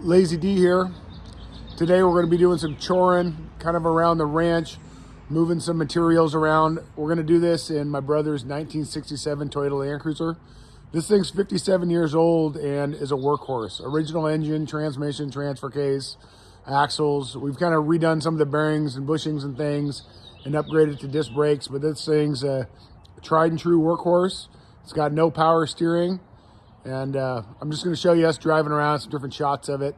Lazy D here. Today we're going to be doing some chorin, kind of around the ranch, moving some materials around. We're going to do this in my brother's 1967 Toyota Land Cruiser. This thing's 57 years old and is a workhorse. Original engine, transmission, transfer case, axles. We've kind of redone some of the bearings and bushings and things and upgraded to disc brakes, but this thing's a tried and true workhorse. It's got no power steering. And I'm just going to show you us driving around, some different shots of it.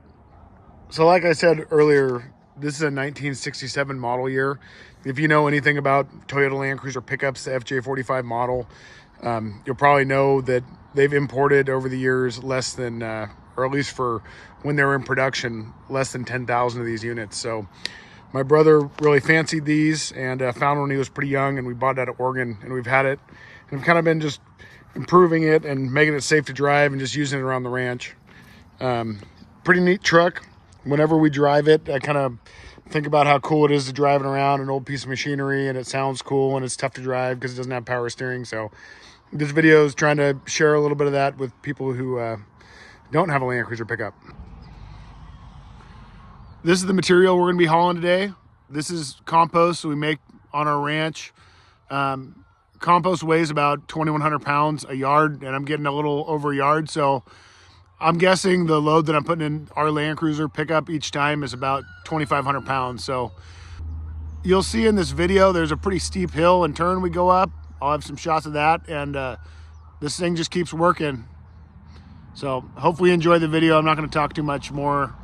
So like I said earlier, this is a 1967 model year. If you know anything about Toyota Land Cruiser pickups, the FJ45 model, you'll probably know that they've imported over the years less than, or at least for when they were in production, less than 10,000 of these units. So my brother really fancied these and found one when he was pretty young, and we bought it out of Oregon, and we've had it. And we've kind of been just improving it and making it safe to drive and just using it around the ranch. Pretty neat truck. Whenever we drive it, I kind of think about how cool it is to driving around an old piece of machinery, and it sounds cool and it's tough to drive because it doesn't have power steering. So this video is trying to share a little bit of that with people who don't have a Land Cruiser pickup. This is the material we're going to be hauling today. This is compost we make on our ranch. Compost weighs about 2,100 pounds a yard, and I'm getting a little over a yard. So I'm guessing the load that I'm putting in our Land Cruiser pickup each time is about 2,500 pounds. So you'll see in this video, there's a pretty steep hill and turn we go up. I'll have some shots of that, and this thing just keeps working. So hopefully you enjoy the video. I'm not going to talk too much more.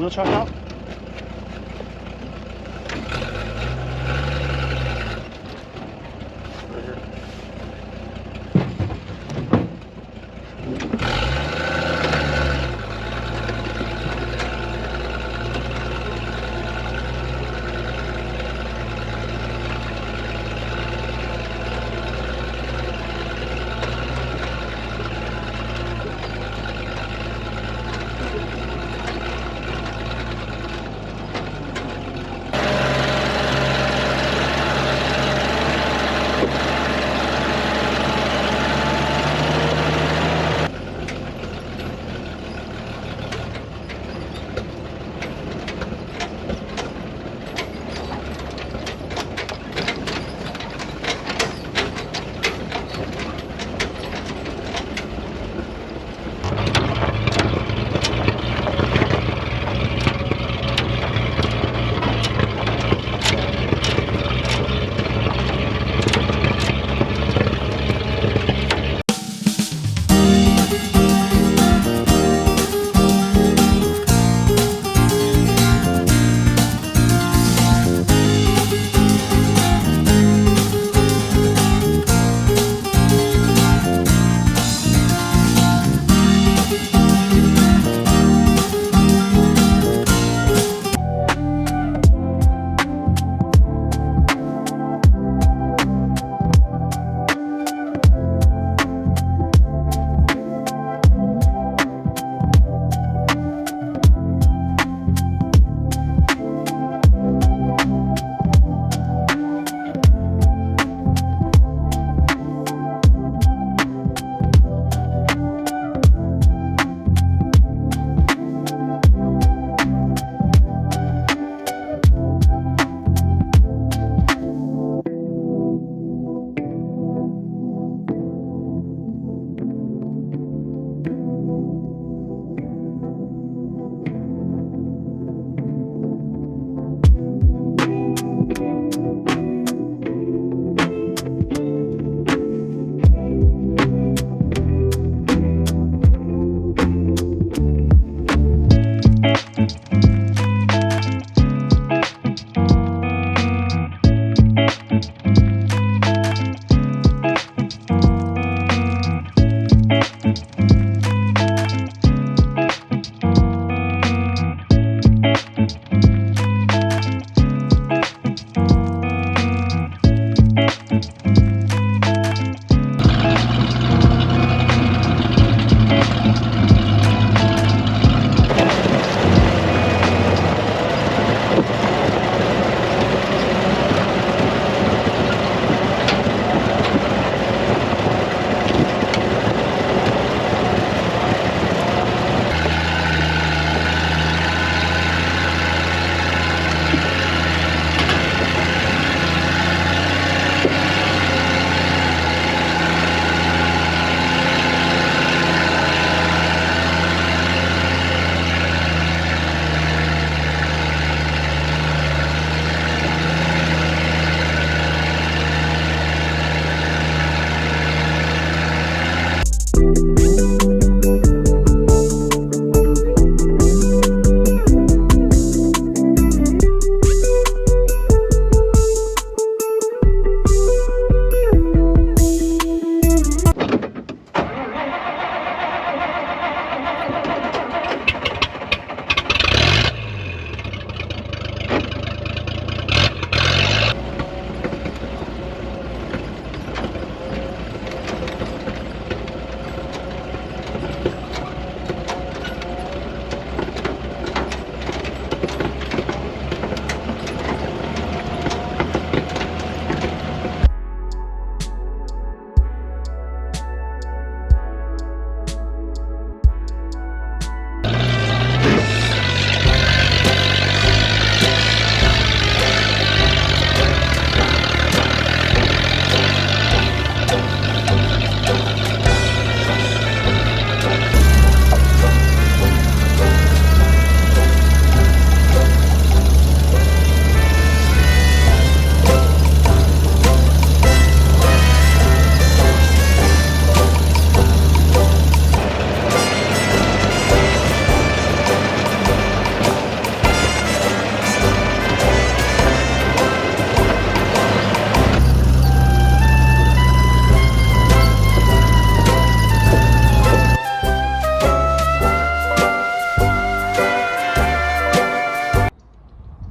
wheel chuck out? Right here.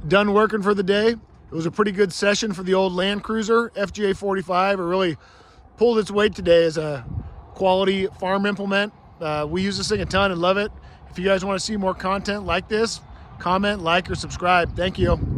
done working for the day. It was a pretty good session for the old Land Cruiser FJ45. It really pulled its weight today as a quality farm implement. We use this thing a ton and love it. If you guys want to see more content like this, comment, like, or subscribe. Thank you.